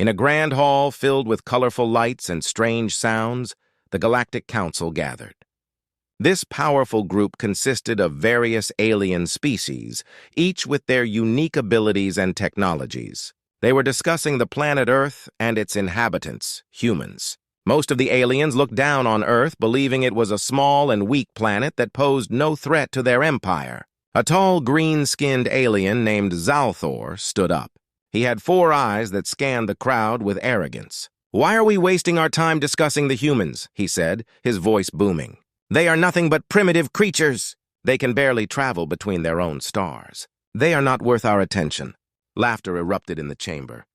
In a grand hall filled with colorful lights and strange sounds, the Galactic Council gathered. This powerful group consisted of various alien species, each with their unique abilities and technologies. They were discussing the planet Earth and its inhabitants, humans. Most of the aliens looked down on Earth, believing it was a small and weak planet that posed no threat to their empire. A tall, green-skinned alien named Zalthor stood up. He had 4 eyes that scanned the crowd with arrogance. "Why are we wasting our time discussing the humans?" he said, his voice booming. "They are nothing but primitive creatures. They can barely travel between their own stars. They are not worth our attention." Laughter erupted in the chamber.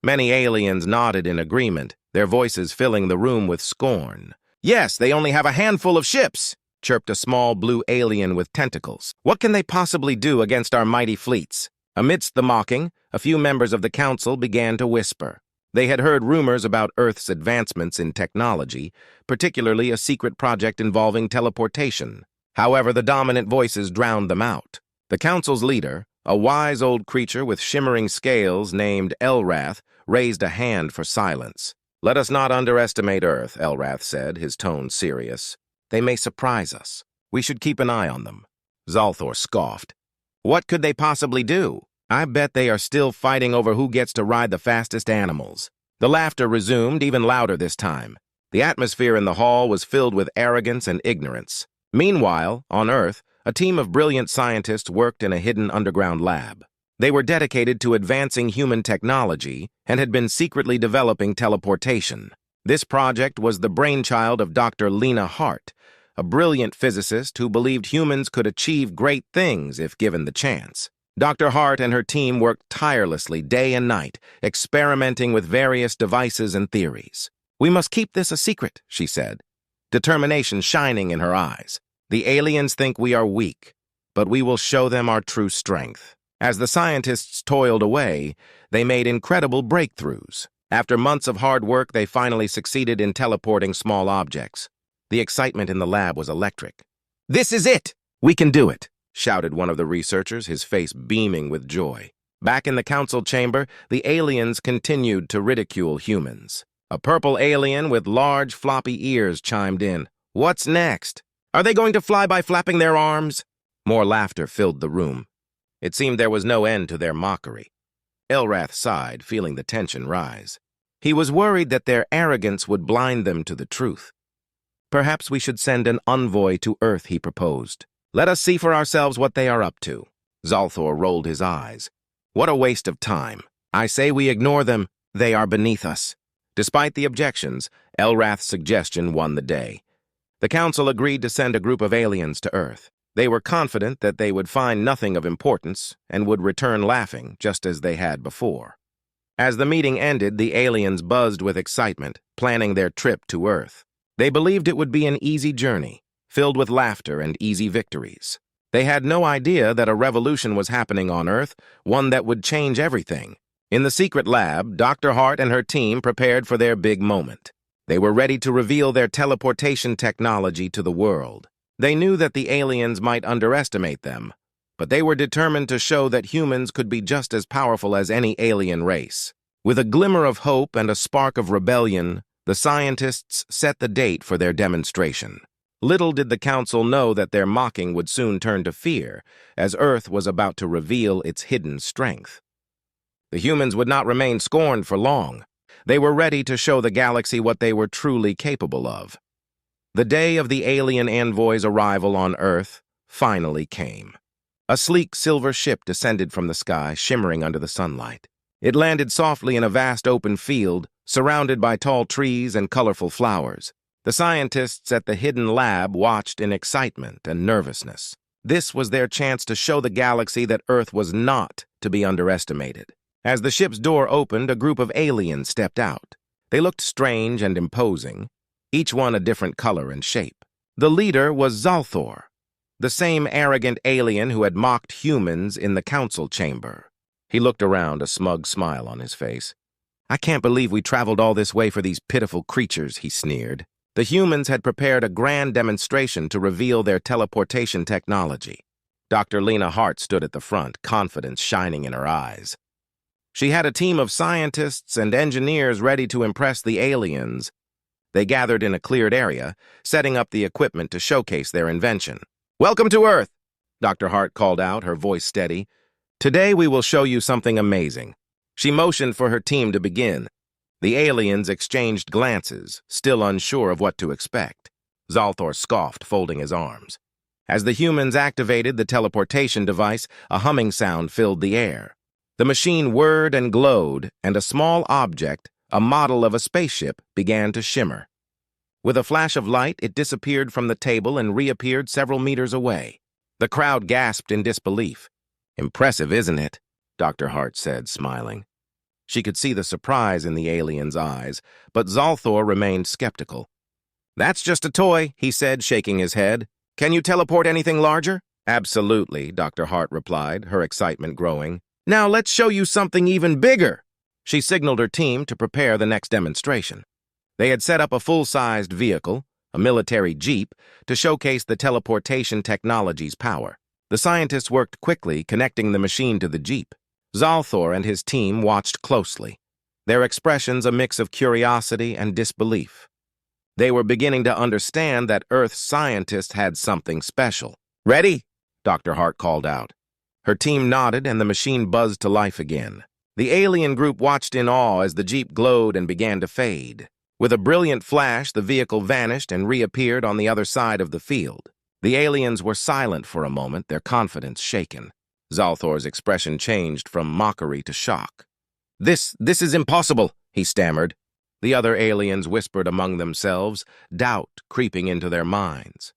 Many aliens nodded in agreement, their voices filling the room with scorn. "Yes, they only have a handful of ships," chirped a small blue alien with tentacles. "What can they possibly do against our mighty fleets?" Amidst the mocking, a few members of the council began to whisper. They had heard rumors about Earth's advancements in technology, particularly a secret project involving teleportation. However, the dominant voices drowned them out. The council's leader, a wise old creature with shimmering scales named Elrath, raised a hand for silence. "Let us not underestimate Earth," Elrath said, his tone serious. "They may surprise us. We should keep an eye on them." Zalthor scoffed. "What could they possibly do? I bet they are still fighting over who gets to ride the fastest animals." The laughter resumed, even louder this time. The atmosphere in the hall was filled with arrogance and ignorance. Meanwhile, on Earth, a team of brilliant scientists worked in a hidden underground lab. They were dedicated to advancing human technology and had been secretly developing teleportation. This project was the brainchild of Dr. Lena Hart, a brilliant physicist who believed humans could achieve great things if given the chance. Dr. Hart and her team worked tirelessly day and night, experimenting with various devices and theories. "We must keep this a secret," she said, determination shining in her eyes. "The aliens think we are weak, but we will show them our true strength." As the scientists toiled away, they made incredible breakthroughs. After months of hard work, they finally succeeded in teleporting small objects. The excitement in the lab was electric. "This is it! We can do it!" shouted one of the researchers, his face beaming with joy. Back in the council chamber, the aliens continued to ridicule humans. A purple alien with large floppy ears chimed in. "What's next? Are they going to fly by flapping their arms?" More laughter filled the room. It seemed there was no end to their mockery. Elrath sighed, feeling the tension rise. He was worried that their arrogance would blind them to the truth. "Perhaps we should send an envoy to Earth," he proposed. "Let us see for ourselves what they are up to." Zalthor rolled his eyes. "What a waste of time. I say we ignore them. They are beneath us." Despite the objections, Elrath's suggestion won the day. The council agreed to send a group of aliens to Earth. They were confident that they would find nothing of importance and would return laughing, just as they had before. As the meeting ended, the aliens buzzed with excitement, planning their trip to Earth. They believed it would be an easy journey, filled with laughter and easy victories. They had no idea that a revolution was happening on Earth, one that would change everything. In the secret lab, Dr. Hart and her team prepared for their big moment. They were ready to reveal their teleportation technology to the world. They knew that the aliens might underestimate them, but they were determined to show that humans could be just as powerful as any alien race. With a glimmer of hope and a spark of rebellion, the scientists set the date for their demonstration. Little did the council know that their mocking would soon turn to fear, as Earth was about to reveal its hidden strength. The humans would not remain scorned for long. They were ready to show the galaxy what they were truly capable of. The day of the alien envoy's arrival on Earth finally came. A sleek silver ship descended from the sky, shimmering under the sunlight. It landed softly in a vast open field, surrounded by tall trees and colorful flowers. The scientists at the hidden lab watched in excitement and nervousness. This was their chance to show the galaxy that Earth was not to be underestimated. As the ship's door opened, a group of aliens stepped out. They looked strange and imposing, each one a different color and shape. The leader was Zalthor, the same arrogant alien who had mocked humans in the council chamber. He looked around, a smug smile on his face. "I can't believe we traveled all this way for these pitiful creatures," he sneered. The humans had prepared a grand demonstration to reveal their teleportation technology. Dr. Lena Hart stood at the front, confidence shining in her eyes. She had a team of scientists and engineers ready to impress the aliens. They gathered in a cleared area, setting up the equipment to showcase their invention. "Welcome to Earth," Dr. Hart called out, her voice steady. "Today we will show you something amazing." She motioned for her team to begin. The aliens exchanged glances, still unsure of what to expect. Zalthor scoffed, folding his arms. As the humans activated the teleportation device, a humming sound filled the air. The machine whirred and glowed, and a small object, a model of a spaceship, began to shimmer. With a flash of light, it disappeared from the table and reappeared several meters away. The crowd gasped in disbelief. "Impressive, isn't it?" Dr. Hart said, smiling. She could see the surprise in the alien's eyes, but Zalthor remained skeptical. "That's just a toy," he said, shaking his head. "Can you teleport anything larger?" "Absolutely," Dr. Hart replied, her excitement growing. "Now let's show you something even bigger." She signaled her team to prepare the next demonstration. They had set up a full-sized vehicle, a military jeep, to showcase the teleportation technology's power. The scientists worked quickly, connecting the machine to the jeep. Zalthor and his team watched closely, their expressions a mix of curiosity and disbelief. They were beginning to understand that Earth's scientists had something special. "Ready?" Dr. Hart called out. Her team nodded and the machine buzzed to life again. The alien group watched in awe as the jeep glowed and began to fade. With a brilliant flash, the vehicle vanished and reappeared on the other side of the field. The aliens were silent for a moment, their confidence shaken. Zalthor's expression changed from mockery to shock. This is impossible," he stammered. The other aliens whispered among themselves, doubt creeping into their minds.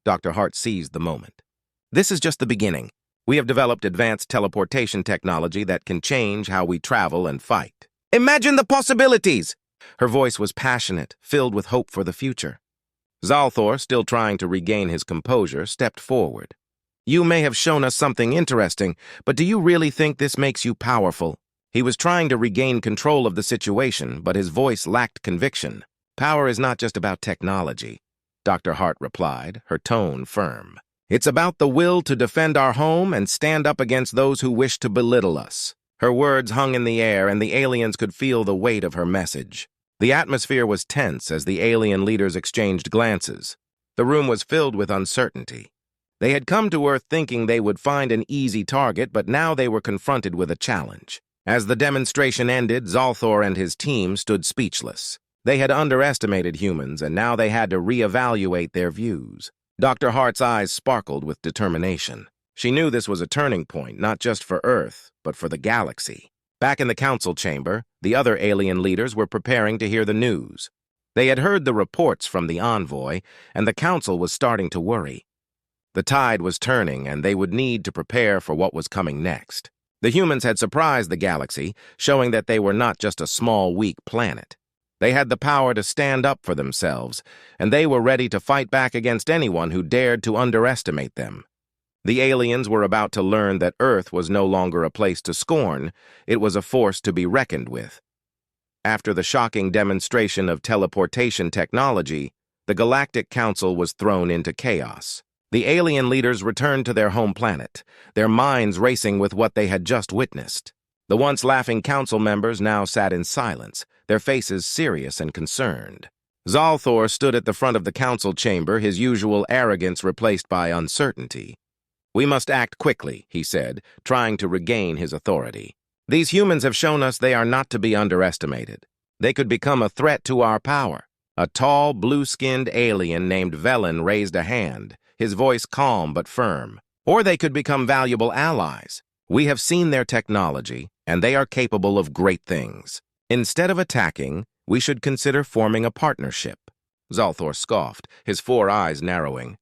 Dr. Hart seized the moment. "This is just the beginning. We have developed advanced teleportation technology that can change how we travel and fight. Imagine the possibilities!" Her voice was passionate, filled with hope for the future. Zalthor, still trying to regain his composure, stepped forward. "You may have shown us something interesting, but do you really think this makes you powerful?" He was trying to regain control of the situation, but his voice lacked conviction. "Power is not just about technology," Dr. Hart replied, her tone firm. "It's about the will to defend our home and stand up against those who wish to belittle us." Her words hung in the air, and the aliens could feel the weight of her message. The atmosphere was tense as the alien leaders exchanged glances. The room was filled with uncertainty. They had come to Earth thinking they would find an easy target, but now they were confronted with a challenge. As the demonstration ended, Zalthor and his team stood speechless. They had underestimated humans, and now they had to reevaluate their views. Dr. Hart's eyes sparkled with determination. She knew this was a turning point, not just for Earth, but for the galaxy. Back in the council chamber, the other alien leaders were preparing to hear the news. They had heard the reports from the envoy, and the council was starting to worry. The tide was turning, and they would need to prepare for what was coming next. The humans had surprised the galaxy, showing that they were not just a small, weak planet. They had the power to stand up for themselves, and they were ready to fight back against anyone who dared to underestimate them. The aliens were about to learn that Earth was no longer a place to scorn, it was a force to be reckoned with. After the shocking demonstration of teleportation technology, the Galactic Council was thrown into chaos. The alien leaders returned to their home planet, their minds racing with what they had just witnessed. The once laughing council members now sat in silence, their faces serious and concerned. Zalthor stood at the front of the council chamber, his usual arrogance replaced by uncertainty. "We must act quickly," he said, trying to regain his authority. "These humans have shown us they are not to be underestimated. They could become a threat to our power." A tall, blue-skinned alien named Velen raised a hand, his voice calm but firm. "Or they could become valuable allies. We have seen their technology, and they are capable of great things. Instead of attacking, we should consider forming a partnership." Zalthor scoffed, his 4 eyes narrowing.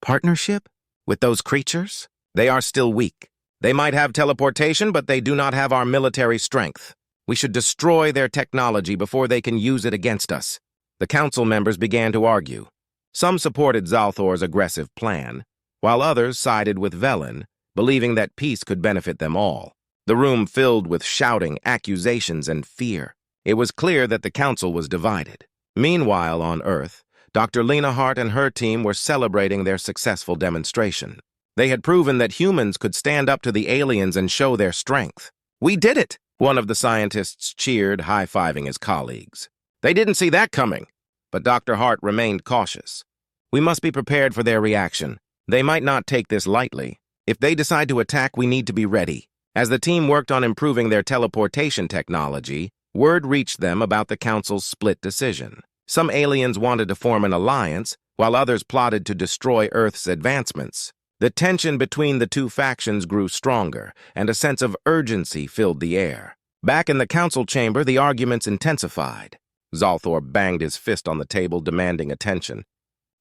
"Partnership? With those creatures? They are still weak. They might have teleportation, but they do not have our military strength. We should destroy their technology before they can use it against us." The council members began to argue. Some supported Zalthor's aggressive plan, while others sided with Velen, believing that peace could benefit them all. The room filled with shouting, accusations, and fear. It was clear that the council was divided. Meanwhile, on Earth, Dr. Lena Hart and her team were celebrating their successful demonstration. They had proven that humans could stand up to the aliens and show their strength. "We did it!" One of the scientists cheered, high-fiving his colleagues. They didn't see that coming, but Dr. Hart remained cautious. We must be prepared for their reaction. They might not take this lightly. If they decide to attack, we need to be ready. As the team worked on improving their teleportation technology, word reached them about the Council's split decision. Some aliens wanted to form an alliance, while others plotted to destroy Earth's advancements. The tension between the two factions grew stronger, and a sense of urgency filled the air. Back in the council chamber, the arguments intensified. Zalthor banged his fist on the table, demanding attention.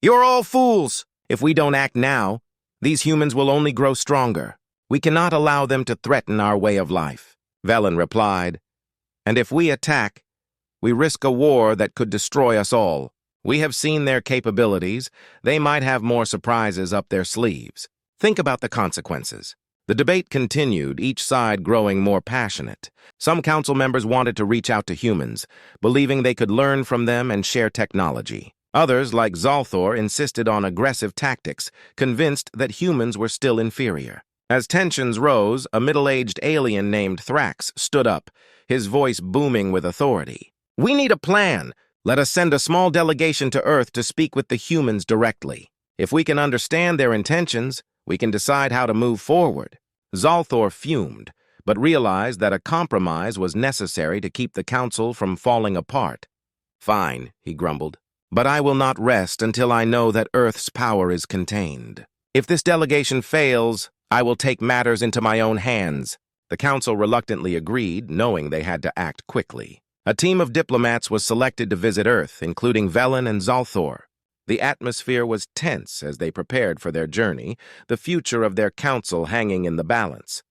"You're all fools! If we don't act now, these humans will only grow stronger. We cannot allow them to threaten our way of life." Velen replied, "And if we attack, we risk a war that could destroy us all. We have seen their capabilities. They might have more surprises up their sleeves. Think about the consequences." The debate continued, each side growing more passionate. Some council members wanted to reach out to humans, believing they could learn from them and share technology. Others, like Zalthor, insisted on aggressive tactics, convinced that humans were still inferior. As tensions rose, a middle-aged alien named Thrax stood up, his voice booming with authority. "We need a plan. Let us send a small delegation to Earth to speak with the humans directly. If we can understand their intentions, we can decide how to move forward." Zalthor fumed, but realized that a compromise was necessary to keep the council from falling apart. "Fine," he grumbled, "but I will not rest until I know that Earth's power is contained. If this delegation fails, I will take matters into my own hands." The council reluctantly agreed, knowing they had to act quickly. A team of diplomats was selected to visit Earth, including Velen and Zalthor. The atmosphere was tense as they prepared for their journey, the future of their council hanging in the balance.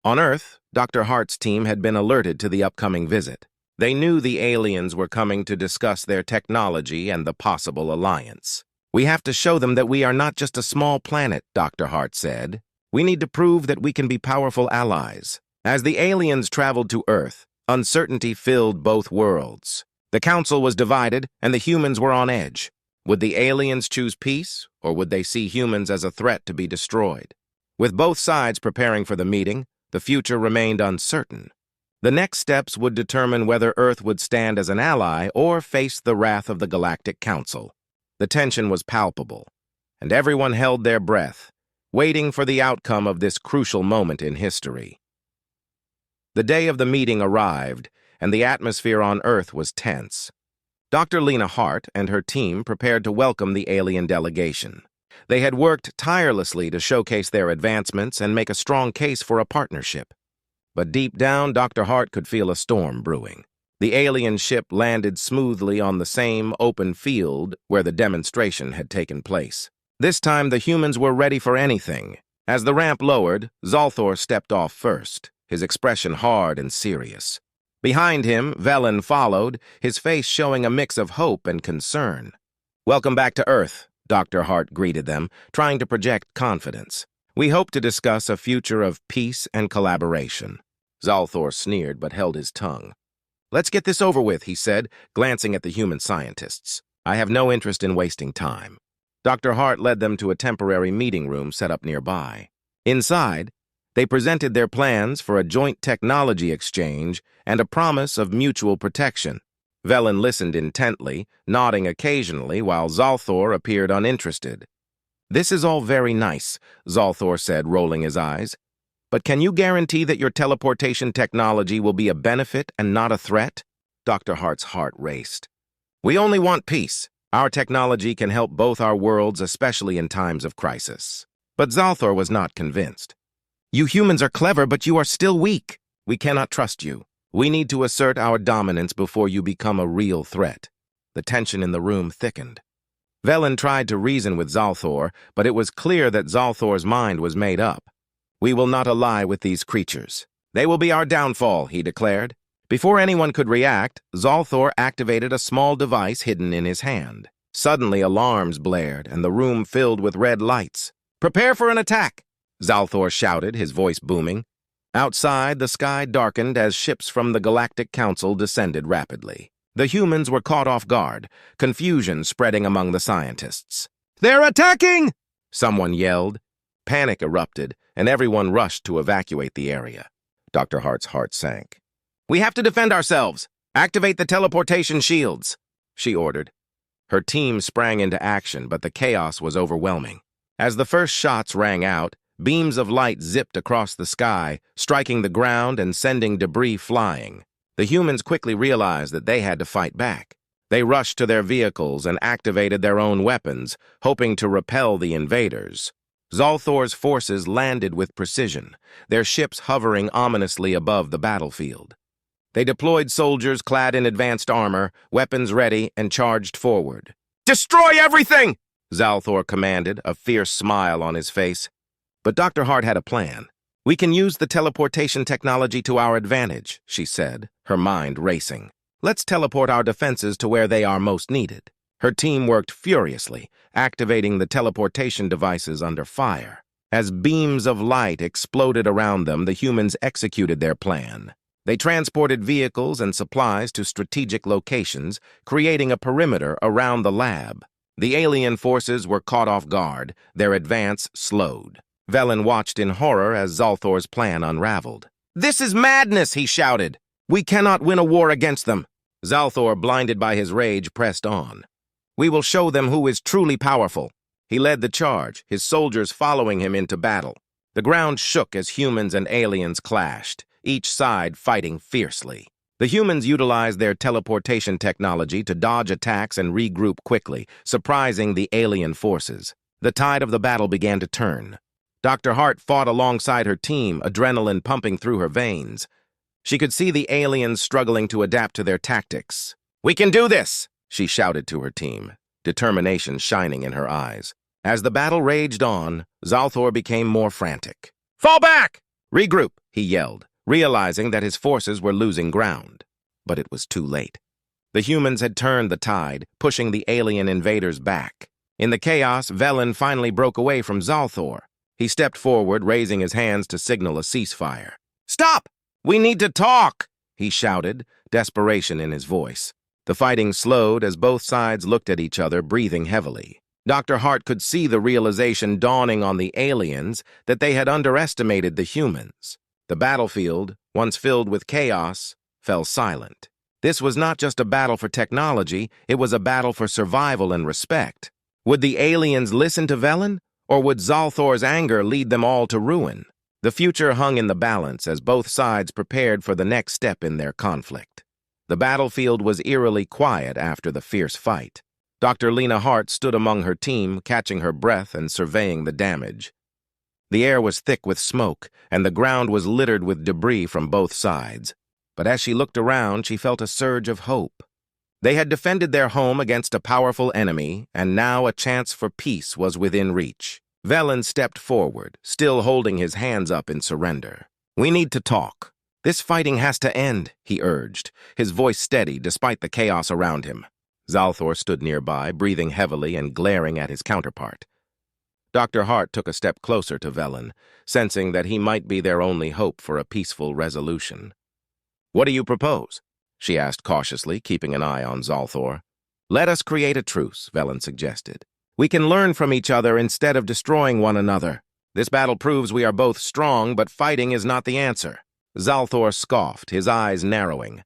On Earth, Dr. Hart's team had been alerted to the upcoming visit. They knew the aliens were coming to discuss their technology and the possible alliance. "We have to show them that we are not just a small planet," Dr. Hart said. "We need to prove that we can be powerful allies." As the aliens traveled to Earth, uncertainty filled both worlds. The council was divided, and the humans were on edge. Would the aliens choose peace, or would they see humans as a threat to be destroyed? With both sides preparing for the meeting, the future remained uncertain. The next steps would determine whether Earth would stand as an ally or face the wrath of the Galactic Council. The tension was palpable, and everyone held their breath, waiting for the outcome of this crucial moment in history. The day of the meeting arrived, and the atmosphere on Earth was tense. Dr. Lena Hart and her team prepared to welcome the alien delegation. They had worked tirelessly to showcase their advancements and make a strong case for a partnership. But deep down, Dr. Hart could feel a storm brewing. The alien ship landed smoothly on the same open field where the demonstration had taken place. This time, the humans were ready for anything. As the ramp lowered, Zalthor stepped off first, his expression hard and serious. Behind him, Velen followed, his face showing a mix of hope and concern. "Welcome back to Earth," Dr. Hart greeted them, trying to project confidence. "We hope to discuss a future of peace and collaboration." Zalthor sneered but held his tongue. "Let's get this over with," he said, glancing at the human scientists. "I have no interest in wasting time." Dr. Hart led them to a temporary meeting room set up nearby. Inside, they presented their plans for a joint technology exchange and a promise of mutual protection. Velen listened intently, nodding occasionally while Zalthor appeared uninterested. "This is all very nice," Zalthor said, rolling his eyes. "But can you guarantee that your teleportation technology will be a benefit and not a threat?" Dr. Hart's heart raced. "We only want peace. Our technology can help both our worlds, especially in times of crisis." But Zalthor was not convinced. "You humans are clever, but you are still weak. We cannot trust you. We need to assert our dominance before you become a real threat." The tension in the room thickened. Velen tried to reason with Zalthor, but it was clear that Zalthor's mind was made up. "We will not ally with these creatures. They will be our downfall," he declared. Before anyone could react, Zalthor activated a small device hidden in his hand. Suddenly, alarms blared, and the room filled with red lights. "Prepare for an attack!" Zalthor shouted, his voice booming. Outside, the sky darkened as ships from the Galactic Council descended rapidly. The humans were caught off guard, confusion spreading among the scientists. "They're attacking!" someone yelled. Panic erupted, and everyone rushed to evacuate the area. Dr. Hart's heart sank. We have to defend ourselves. Activate the teleportation shields, she ordered. Her team sprang into action, but the chaos was overwhelming. As the first shots rang out, beams of light zipped across the sky, striking the ground and sending debris flying. The humans quickly realized that they had to fight back. They rushed to their vehicles and activated their own weapons, hoping to repel the invaders. Zalthor's forces landed with precision, their ships hovering ominously above the battlefield. They deployed soldiers clad in advanced armor, weapons ready, and charged forward. "Destroy everything!" Zalthor commanded, a fierce smile on his face. But Dr. Hart had a plan. "We can use the teleportation technology to our advantage," she said, her mind racing. "Let's teleport our defenses to where they are most needed." Her team worked furiously, activating the teleportation devices under fire. As beams of light exploded around them, the humans executed their plan. They transported vehicles and supplies to strategic locations, creating a perimeter around the lab. The alien forces were caught off guard, their advance slowed. Velen watched in horror as Zalthor's plan unraveled. "This is madness," he shouted. "We cannot win a war against them." Zalthor, blinded by his rage, pressed on. "We will show them who is truly powerful." He led the charge, his soldiers following him into battle. The ground shook as humans and aliens clashed, each side fighting fiercely. The humans utilized their teleportation technology to dodge attacks and regroup quickly, surprising the alien forces. The tide of the battle began to turn. Dr. Hart fought alongside her team, adrenaline pumping through her veins. She could see the aliens struggling to adapt to their tactics. "We can do this!" she shouted to her team, determination shining in her eyes. As the battle raged on, Zalthor became more frantic. "Fall back! Regroup!" he yelled, realizing that his forces were losing ground. But it was too late. The humans had turned the tide, pushing the alien invaders back. In the chaos, Velen finally broke away from Zalthor. He stepped forward, raising his hands to signal a ceasefire. "Stop! We need to talk!" he shouted, desperation in his voice. The fighting slowed as both sides looked at each other, breathing heavily. Dr. Hart could see the realization dawning on the aliens that they had underestimated the humans. The battlefield, once filled with chaos, fell silent. This was not just a battle for technology, it was a battle for survival and respect. Would the aliens listen to Velen, or would Zalthor's anger lead them all to ruin? The future hung in the balance as both sides prepared for the next step in their conflict. The battlefield was eerily quiet after the fierce fight. Dr. Lena Hart stood among her team, catching her breath and surveying the damage. The air was thick with smoke, and the ground was littered with debris from both sides. But as she looked around, she felt a surge of hope. They had defended their home against a powerful enemy, and now a chance for peace was within reach. Velen stepped forward, still holding his hands up in surrender. "We need to talk. This fighting has to end," he urged, his voice steady despite the chaos around him. Zalthor stood nearby, breathing heavily and glaring at his counterpart. Dr. Hart took a step closer to Velen, sensing that he might be their only hope for a peaceful resolution. "What do you propose?" she asked cautiously, keeping an eye on Zalthor. "Let us create a truce," Velen suggested. "We can learn from each other instead of destroying one another. This battle proves we are both strong, but fighting is not the answer." Zalthor scoffed, his eyes narrowing.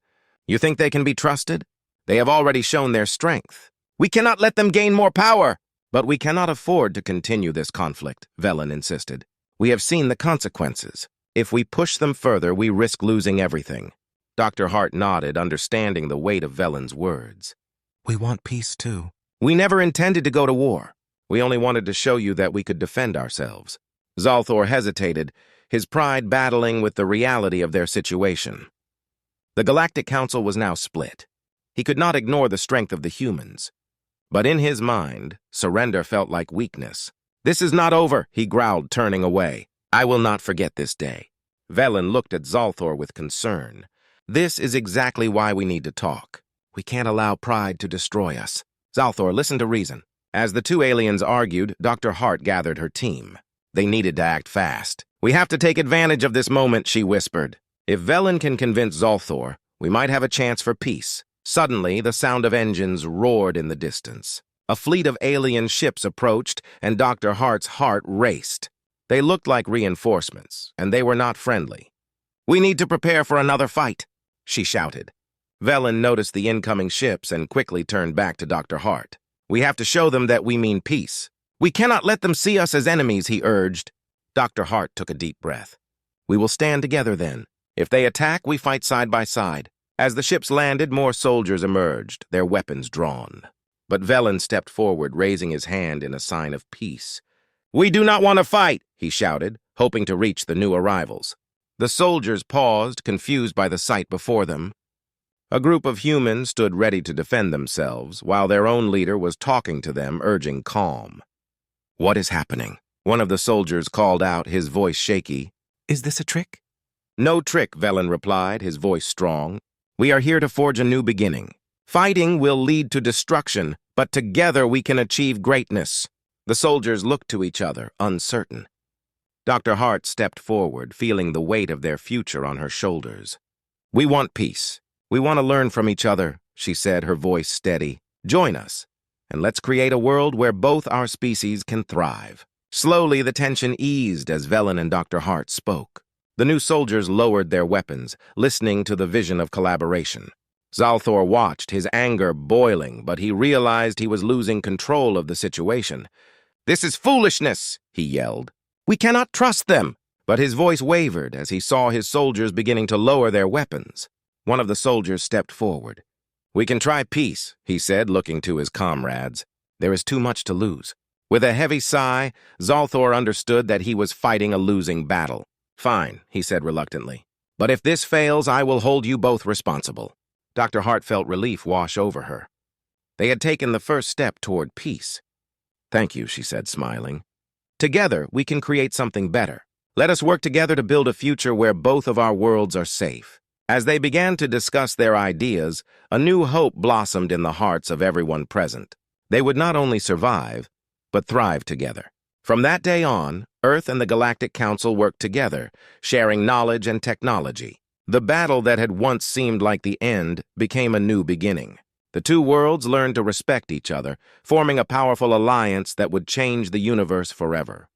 "You think they can be trusted? They have already shown their strength. We cannot let them gain more power." "But we cannot afford to continue this conflict," Velen insisted. "We have seen the consequences. If we push them further, we risk losing everything." Dr. Hart nodded, understanding the weight of Velen's words. "We want peace, too. We never intended to go to war. We only wanted to show you that we could defend ourselves." Zalthor hesitated, his pride battling with the reality of their situation. The Galactic Council was now split. He could not ignore the strength of the humans. But in his mind, surrender felt like weakness. "This is not over," he growled, turning away. "I will not forget this day." Velen looked at Zalthor with concern. "This is exactly why we need to talk. We can't allow pride to destroy us. Zalthor, listen to reason." As the two aliens argued, Dr. Hart gathered her team. They needed to act fast. "We have to take advantage of this moment," she whispered. "If Velen can convince Zalthor, we might have a chance for peace." Suddenly, the sound of engines roared in the distance. A fleet of alien ships approached, and Dr. Hart's heart raced. They looked like reinforcements, and they were not friendly. "We need to prepare for another fight." she shouted. Velen noticed the incoming ships and quickly turned back to Dr. Hart. We have to show them that we mean peace. We cannot let them see us as enemies, he urged. Dr. Hart took a deep breath. We will stand together then. If they attack, we fight side by side. As the ships landed, more soldiers emerged, their weapons drawn. But Velen stepped forward, raising his hand in a sign of peace. We do not want to fight, he shouted, hoping to reach the new arrivals. The soldiers paused, confused by the sight before them. A group of humans stood ready to defend themselves, while their own leader was talking to them, urging calm. What is happening? One of the soldiers called out, his voice shaky. Is this a trick? No trick, Velen replied, his voice strong. We are here to forge a new beginning. Fighting will lead to destruction, but together we can achieve greatness. The soldiers looked to each other, uncertain. Dr. Hart stepped forward, feeling the weight of their future on her shoulders. We want peace. We want to learn from each other, she said, her voice steady. Join us, and let's create a world where both our species can thrive. Slowly, the tension eased as Velen and Dr. Hart spoke. The new soldiers lowered their weapons, listening to the vision of collaboration. Zalthor watched, his anger boiling, but he realized he was losing control of the situation. This is foolishness, he yelled. We cannot trust them. But his voice wavered as he saw his soldiers beginning to lower their weapons. One of the soldiers stepped forward. We can try peace, he said, looking to his comrades. There is too much to lose. With a heavy sigh, Zalthor understood that he was fighting a losing battle. Fine, he said reluctantly. But if this fails, I will hold you both responsible. Dr. Hart felt relief wash over her. They had taken the first step toward peace. Thank you, she said, smiling. Together, we can create something better. Let us work together to build a future where both of our worlds are safe. As they began to discuss their ideas, a new hope blossomed in the hearts of everyone present. They would not only survive, but thrive together. From that day on, Earth and the Galactic Council worked together, sharing knowledge and technology. The battle that had once seemed like the end became a new beginning. The two worlds learned to respect each other, forming a powerful alliance that would change the universe forever.